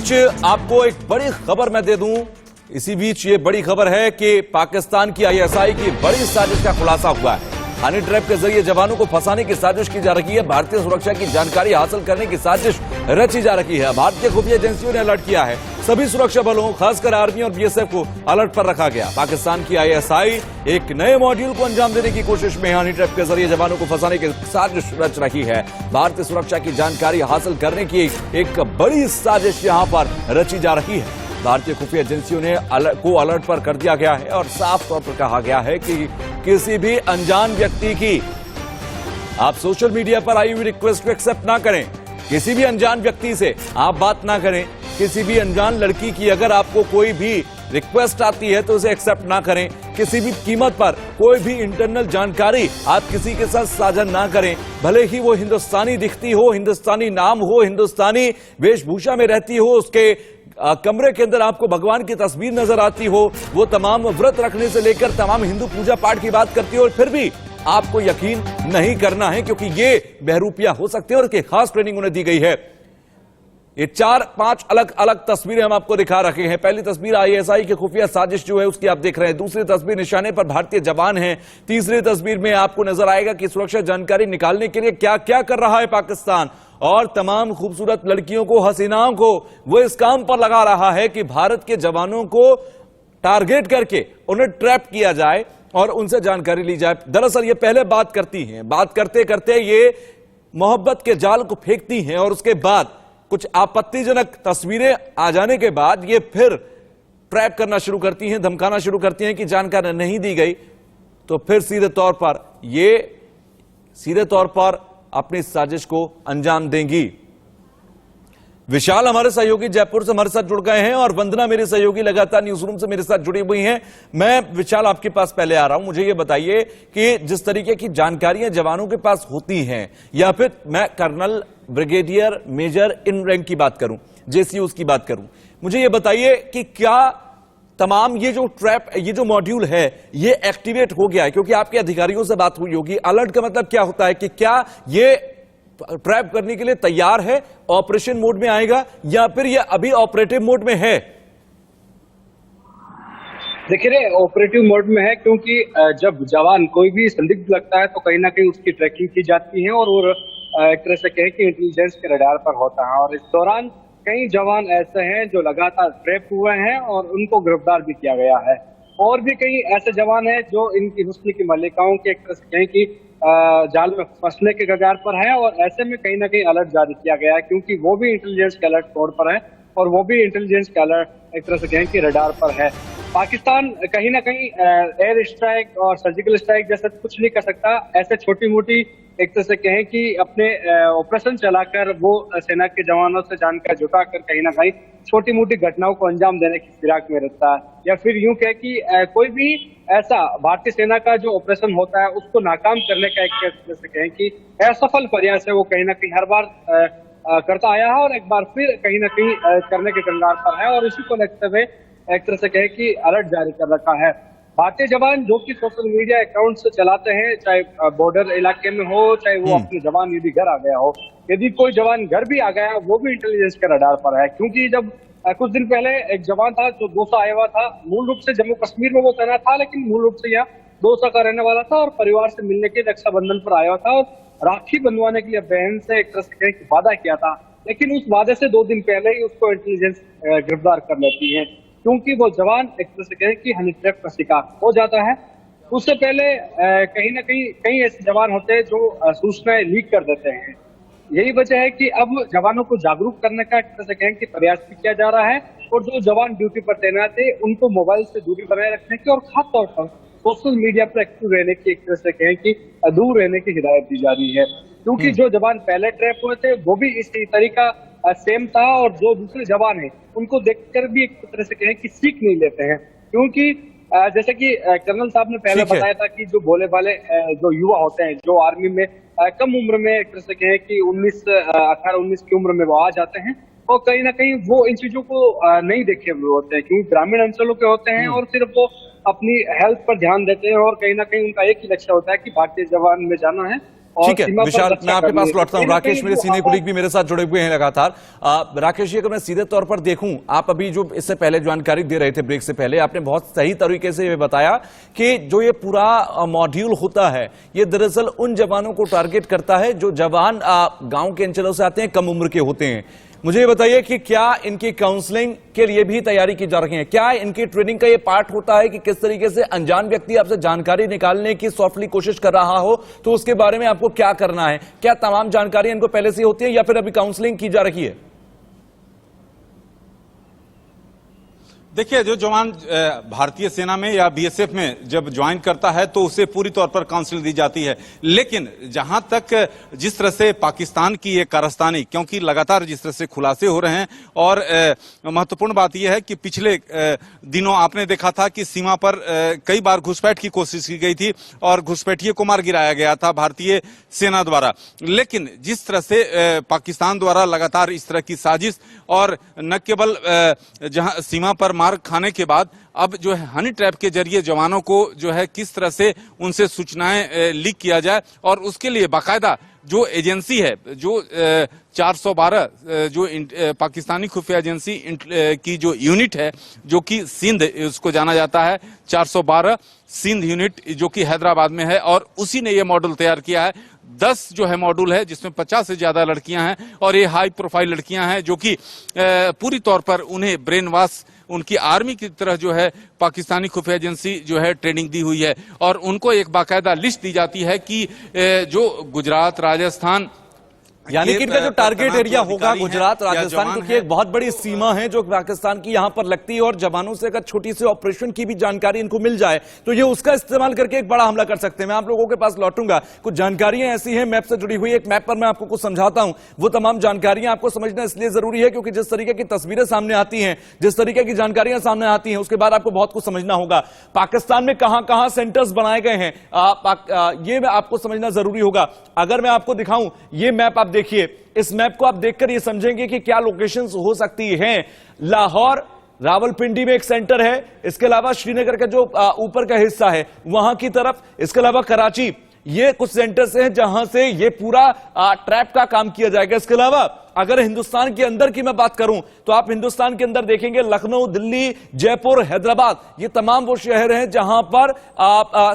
बीच आपको एक बड़ी खबर मैं दे दूं। इसी बीच ये बड़ी खबर है कि पाकिस्तान की आईएसआई की बड़ी साजिश का खुलासा हुआ है। हनी ट्रैप के जरिए जवानों को फंसाने की साजिश की जा रही है। भारतीय सुरक्षा की जानकारी हासिल करने की साजिश रची जा रही है। भारतीय खुफिया एजेंसियों ने अलर्ट किया है। सभी सुरक्षा बलों, खासकर आर्मी और बीएसएफ को अलर्ट पर रखा गया। पाकिस्तान की आईएसआई एक नए मॉड्यूल को अंजाम देने की कोशिश में हनी ट्रैप के जरिए जवानों को फंसाने की साजिश रच रही है। भारतीय सुरक्षा की जानकारी हासिल करने की एक बड़ी साजिश यहां पर रची जा रही है। भारतीय खुफिया एजेंसियों ने को अलर्ट पर कर दिया गया है और साफ तौर पर कहा गया है कि किसी भी अनजान व्यक्ति की आप सोशल मीडिया पर आई हुई रिक्वेस्ट को एक्सेप्ट ना करें। किसी भी अनजान व्यक्ति से आप बात ना करें। किसी भी अनजान लड़की की अगर आपको कोई भी रिक्वेस्ट आती है तो उसे एक्सेप्ट ना करें। किसी भी कीमत पर कोई भी इंटरनल जानकारी आप किसी के साथ साझा ना करें, भले ही वो हिंदुस्तानी दिखती हो, हिंदुस्तानी नाम हो, हिंदुस्तानी वेशभूषा में रहती हो, उसके कमरे के अंदर आपको भगवान की तस्वीर नजर आती हो, वो तमाम व्रत रखने से लेकर तमाम हिंदू पूजा पाठ की बात करती हो, और फिर भी आपको यकीन नहीं करना है क्योंकि ये बहरूपिया हो सकते हैं और इसकी खास ट्रेनिंग उन्हें दी गई है। ये 4-5 अलग अलग तस्वीरें हम आपको दिखा रहे हैं। पहली तस्वीर आईएसआई की खुफिया साजिश जो है उसकी आप देख रहे हैं। दूसरी तस्वीर निशाने पर भारतीय जवान हैं। तीसरी तस्वीर में आपको नजर आएगा कि सुरक्षा जानकारी निकालने के लिए क्या क्या कर रहा है पाकिस्तान, और तमाम खूबसूरत लड़कियों को, हसीनाओं को वो इस काम पर लगा रहा है कि भारत के जवानों को टारगेट करके उन्हें ट्रैप किया जाए और उनसे जानकारी ली जाए। दरअसल ये पहले बात करती हैं, बात करते करते ये मोहब्बत के जाल को फेंकती हैं और उसके बाद कुछ आपत्तिजनक तस्वीरें आ जाने के बाद ये फिर ट्रैप करना शुरू करती हैं, धमकाना शुरू करती हैं कि जानकारी नहीं दी गई तो फिर सीधे तौर पर अपनी साजिश को अंजाम देंगी। विशाल हमारे सहयोगी जयपुर से हमारे साथ जुड़ गए हैं और वंदना मेरी सहयोगी लगातार न्यूज रूम से मेरे साथ जुड़ी हुई हैं। मैं विशाल आपके पास पहले आ रहा हूं, मुझे ये बताइए कि जिस तरीके की जानकारियां जवानों के पास होती हैं, या फिर मैं कर्नल, ब्रिगेडियर, मेजर इन रैंक की बात करूं, जेसीओ की बात करूं, मुझे ये बताइए कि क्या तमाम ये जो ट्रैप, ये जो मॉड्यूल है, ये एक्टिवेट हो गया है? क्योंकि आपके अधिकारियों से बात हुई होगी। अलर्ट का मतलब क्या होता है कि क्या ये ट्रैप करने के लिए तैयार है, ऑपरेशन मोड में आएगा, या फिर ये अभी ऑपरेटिव मोड में है? देखिए, ऑपरेटिव मोड में है क्योंकि जब जवान कोई भी संदिग्ध लगता है तो कहीं ना कहीं उसकी ट्रैकिंग की जाती है और एक तरह से कहें कि इंटेलिजेंस के रडार पर होता है। और इस दौरान कई जवान ऐसे हैं जो लगातार ट्रैप हुए हैं और उनको गिरफ्तार भी किया गया है। और भी कई ऐसे जवान हैं जो इनकी हुस्न की मल्लिकाओं के एक तरह से कहें कि जाल में फंसने के कगार पर है, और ऐसे में कहीं ना कहीं अलर्ट जारी किया गया है क्योंकि वो भी इंटेलिजेंस के अलर्ट मोड पर है और वो भी इंटेलिजेंस के अलर्ट एक तरह से कहें कि रडार पर है। पाकिस्तान कहीं ना कहीं एयर स्ट्राइक और सर्जिकल स्ट्राइक जैसा कुछ नहीं कर सकता। ऐसे छोटी मोटी एक तरह से कहें कि अपने ऑपरेशन चलाकर वो सेना के जवानों से जानकारी जुटाकर कहीं ना कहीं छोटी मोटी घटनाओं को अंजाम देने की फिराक में रहता है, या फिर यूं कहे कि कोई भी ऐसा भारतीय सेना का जो ऑपरेशन होता है उसको नाकाम करने का एक तरह से कहें कि असफल प्रयास है, वो कहीं ना कहीं हर बार करता आया है और एक बार फिर कहीं ना कहीं करने के कंगार पर है। और इसी को लेते हुए एक तरह से कहे कि अलर्ट जारी कर रखा है। भारतीय जवान जो कि सोशल मीडिया अकाउंट से चलाते हैं, चाहे बॉर्डर इलाके में हो, चाहे वो अपने जवान यदि घर आ गया हो, यदि कोई जवान घर भी आ गया, वो भी इंटेलिजेंस के रडार पर है। क्योंकि जब कुछ दिन पहले एक जवान था जो दौसा आया हुआ था, मूल रूप से जम्मू कश्मीर में वो तैनात था, लेकिन मूल रूप से यहाँ दौसा का रहने वाला था और परिवार से मिलने के रक्षाबंधन पर आया हुआ था और राखी बंधवाने के लिए बहन से एक तरह से कहें कि वादा किया था। लेकिन उस वादे से 2 दिन पहले ही उसको इंटेलिजेंस गिरफ्तार कर लेती है क्योंकि वो जवान एक तरह से कहें कि हनी ट्रैप का शिकार हो जाता है। उससे पहले कहीं ना कहीं कई ऐसे जवान होते हैं जो सूचनाएं लीक कर देते हैं। यही वजह है कि अब जवानों को जागरूक करने का एक तरह से कहें कि प्रयास भी किया जा रहा है और जो जवान ड्यूटी पर तैनात है उनको मोबाइल से दूरी बनाए रखने की और खासतौर पर सोशल मीडिया पर एक्टिव रहने की एक तरह से कहें कि दूर रहने की हिदायत दी जा रही है। क्योंकि जो जवान पहले ट्रैप हुए थे वो भी इसी तरीका सेम था और जो दूसरे जवान हैं उनको देखकर भी एक तरह से कहें कि सीख नहीं लेते हैं। क्योंकि जैसे कि कर्नल साहब ने पहले बताया था कि जो भोले भाले जो युवा होते हैं जो आर्मी में कम उम्र में एक तरह से कहें कि 18-19 की उम्र में वो आ जाते हैं और कहीं ना कहीं वो इन चीजों को नहीं देखे हुए होते हैं क्योंकि ग्रामीण अंचलों के होते हैं और सिर्फ वो अपनी हेल्थ पर ध्यान देते हैं और कहीं ना कहीं उनका एक ही लक्ष्य होता है कि भारतीय जवान में जाना है और ठीक है सीमा पर विशाल, रक्षा मैं आपके करनी पास है। लौटता हूं। कहीं ना राकेश कहीं मेरे जो सीनियर आवाज- कुलीग भी मेरे साथ जुड़े हुए हैं लगातार। राकेश जी, अगर मैं सीधे तौर पर देखूं, आप अभी जो इससे पहले जानकारी दे रहे थे ब्रेक से पहले, आपने बहुत सही तरीके से ये बताया कि जो ये पूरा मॉड्यूल होता है ये दरअसल उन जवानों को टारगेट करता है जो जवान गांव के अंचलों से आते हैं, कम उम्र के होते हैं। मुझे ये बताइए कि क्या इनकी काउंसलिंग के लिए भी तैयारी की जा रही है? क्या इनकी ट्रेनिंग का ये पार्ट होता है कि किस तरीके से अनजान व्यक्ति आपसे जानकारी निकालने की सॉफ्टली कोशिश कर रहा हो तो उसके बारे में आपको क्या करना है? क्या तमाम जानकारी इनको पहले से होती है या फिर अभी काउंसलिंग की जा रही है? देखिए, जो जवान भारतीय सेना में या बीएसएफ में जब ज्वाइन करता है तो उसे पूरी तौर पर काउंसलिंग दी जाती है। लेकिन जहां तक जिस तरह से पाकिस्तान की ये कारस्तानी, क्योंकि लगातार जिस तरह से खुलासे हो रहे हैं, और महत्वपूर्ण बात यह है कि पिछले दिनों आपने देखा था कि सीमा पर कई बार घुसपैठ की कोशिश की गई थी और घुसपैठिए को मार गिराया गया था भारतीय सेना द्वारा। लेकिन जिस तरह से पाकिस्तान द्वारा लगातार इस तरह की साजिश, और न केवल जहां सीमा पर मार खाने के बाद अब जो है हनी ट्रैप के जरिए जवानों को जो है किस तरह से उनसे सूचनाएं लीक किया जाए, और उसके लिए बाकायदा जो एजेंसी है, जो 412 जो पाकिस्तानी खुफिया एजेंसी की जो यूनिट है, जो कि सिंध उसको जाना जाता है, 412 सिंध यूनिट जो कि हैदराबाद में है, और उसी ने ये मॉडल तैयार किया है। 10 जो है मॉड्यूल है जिसमें 50 से ज्यादा लड़कियां हैं, और ये हाई प्रोफाइल लड़कियां हैं जो कि पूरी तौर पर उन्हें ब्रेन वॉश, उनकी आर्मी की तरह जो है पाकिस्तानी खुफिया एजेंसी जो है ट्रेनिंग दी हुई है, और उनको एक बाकायदा लिस्ट दी जाती है कि जो गुजरात, राजस्थान, यानी कि इनका जो टारगेट एरिया होगा गुजरात, राजस्थान, क्योंकि एक बहुत बड़ी सीमा है जो पाकिस्तान की यहां पर लगती है, और जवानों से अगर छोटी सी ऑपरेशन की भी जानकारी इनको मिल जाए तो ये उसका इस्तेमाल करके एक बड़ा हमला कर सकते हैं। मैं आप लोगों के पास लौटूंगा। कुछ जानकारियां ऐसी हैं मैप से जुड़ी हुई, एक मैप पर मैं आपको कुछ समझाता हूं। वो तमाम जानकारियां आपको समझना इसलिए जरूरी है क्योंकि जिस तरीके की तस्वीरें सामने आती हैं, जिस तरीके की जानकारियां सामने आती हैं, उसके बाद आपको बहुत कुछ समझना होगा। पाकिस्तान में कहां कहां सेंटर्स बनाए गए हैं ये आपको समझना जरूरी होगा। अगर मैं आपको दिखाऊं ये मैप, आप देखिए, इस मैप को आप देखकर ये समझेंगे कि क्या लोकेशंस हो सकती हैं। लाहौर, रावलपिंडी में एक सेंटर है, इसके अलावा श्रीनगर का जो ऊपर का हिस्सा है वहां की तरफ, इसके अलावा कराची, ये कुछ सेंटर्स हैं जहां से ये पूरा ट्रैप का काम किया जाएगा। इसके अलावा अगर हिंदुस्तान के अंदर की मैं बात करूं तो आप हिंदुस्तान के अंदर देखेंगे लखनऊ, दिल्ली, जयपुर, हैदराबाद, ये तमाम वो शहर हैं जहां पर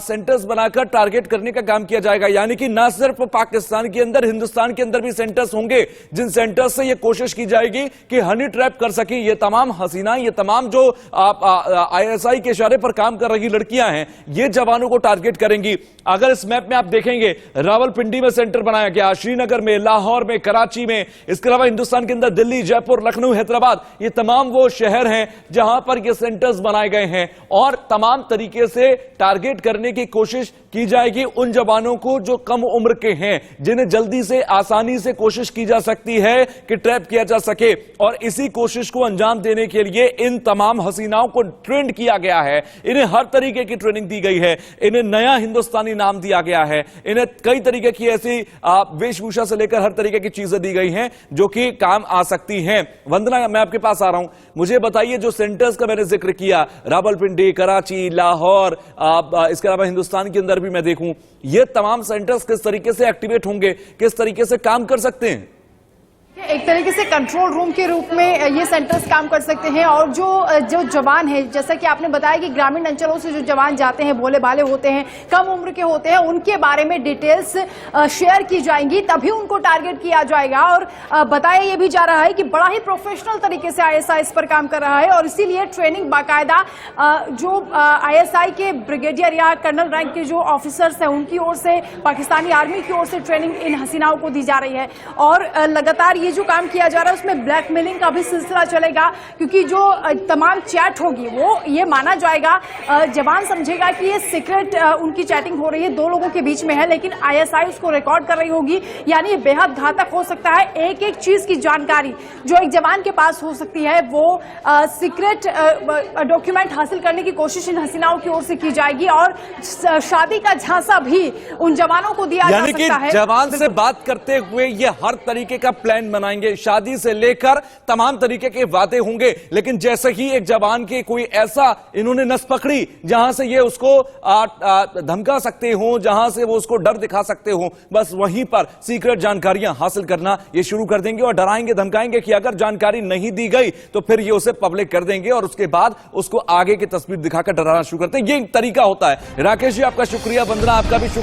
सेंटर्स बनाकर टारगेट करने का काम किया जाएगा। यानी कि ना सिर्फ पाकिस्तान के अंदर, हिंदुस्तान के अंदर भी सेंटर्स होंगे जिन सेंटर्स से ये कोशिश की जाएगी कि हनी ट्रैप कर सके ये तमाम हसीना, ये तमाम जो ISI के इशारे पर काम कर रही लड़कियां हैं, ये जवानों को टारगेट करेंगी। अगर इस मैप में आप देखेंगे रावलपिंडी में सेंटर बनाया गया, श्रीनगर में, लाहौर में, कराची में, इसके अलावा हिंदुस्तान के अंदर दिल्ली, जयपुर, लखनऊ, हैदराबाद, ये तमाम वो शहर हैं जहां पर ये सेंटर्स बनाए गए हैं, और तमाम तरीके से टारगेट करने की कोशिश की जाएगी उन जवानों को जो कम उम्र के हैं, जिन्हें जल्दी से, आसानी से कोशिश की जा सकती है कि ट्रैप किया जा सके। और इसी कोशिश को अंजाम देने के लिए इन तमाम हसीनाओं को ट्रेंड किया गया है, इन्हें हर तरीके की ट्रेनिंग दी गई है, इन्हें नया हिंदुस्तानी नाम दिया गया है, इन्हें कई तरीके की ऐसी वेशभूषा से लेकर हर तरीके की चीजें दी गई हैं जो कि काम आ सकती हैं। वंदना, मैं आपके पास आ रहा हूं, मुझे बताइए जो सेंटर्स का मैंने जिक्र किया, रावलपिंडी, कराची, लाहौर, इसके अलावा हिंदुस्तान के अंदर भी मैं देखूं, ये तमाम सेंटर्स किस तरीके से एक्टिवेट होंगे, किस तरीके से काम कर सकते हैं? एक तरीके से कंट्रोल रूम के रूप में ये सेंटर्स काम कर सकते हैं। और जो जवान है, जैसा कि आपने बताया कि ग्रामीण अंचलों से जो जवान जाते हैं, भोले भाले होते हैं, कम उम्र के होते हैं, उनके बारे में डिटेल्स शेयर की जाएंगी, तभी उनको टारगेट किया जाएगा। और बताया ये भी जा रहा है कि बड़ा ही प्रोफेशनल तरीके से ISI इस पर काम कर रहा है, और इसीलिए ट्रेनिंग बाकायदा जो ISI के ब्रिगेडियर या कर्नल रैंक के जो ऑफिसर्स हैं उनकी ओर से, पाकिस्तानी आर्मी की ओर से ट्रेनिंग इन हसीनाओं को दी जा रही है। और लगातार ये जो काम किया जा रहा है उसमें ब्लैकमेलिंग का भी सिलसिला चलेगा, क्योंकि जो तमाम चैट होगी वो ये माना जाएगा, जवान समझेगा कि ये सीक्रेट उनकी चैटिंग हो रही है, 2 लोगों के बीच में है, लेकिन ISI उसको रिकॉर्ड कर रही होगी। यानी ये बेहद घातक हो सकता है। एक एक चीज की जानकारी जो एक जवान के पास हो सकती है वो सीक्रेट डॉक्यूमेंट हासिल करने की कोशिश इन हसीनाओं की ओर से की जाएगी, और शादी का झांसा भी उन जवानों को दिया जा सकता है। जवान से बात करते हुए ये हर तरीके का प्लान बनाएंगे, शादी से लेकर तमाम तरीके के वादे होंगे। लेकिन जैसे ही एक जवान के कोई ऐसा इन्होंने नस पकड़ी जहां से ये उसको धमका सकते हो, जहां से वो उसको डर दिखा सकते हो, बस वहीं पर सीक्रेट जानकारियां हासिल करना ये शुरू कर देंगे और डराएंगे धमकाएंगे कि अगर जानकारी नहीं दी गई तो फिर ये उसे पब्लिक कर देंगे और उसके बाद उसको आगे की तस्वीर दिखाकर डराना शुरू करते हैं। ये तरीका होता है। राकेश जी, आपका शुक्रिया। वंदना, आपका भी शुक्रिया।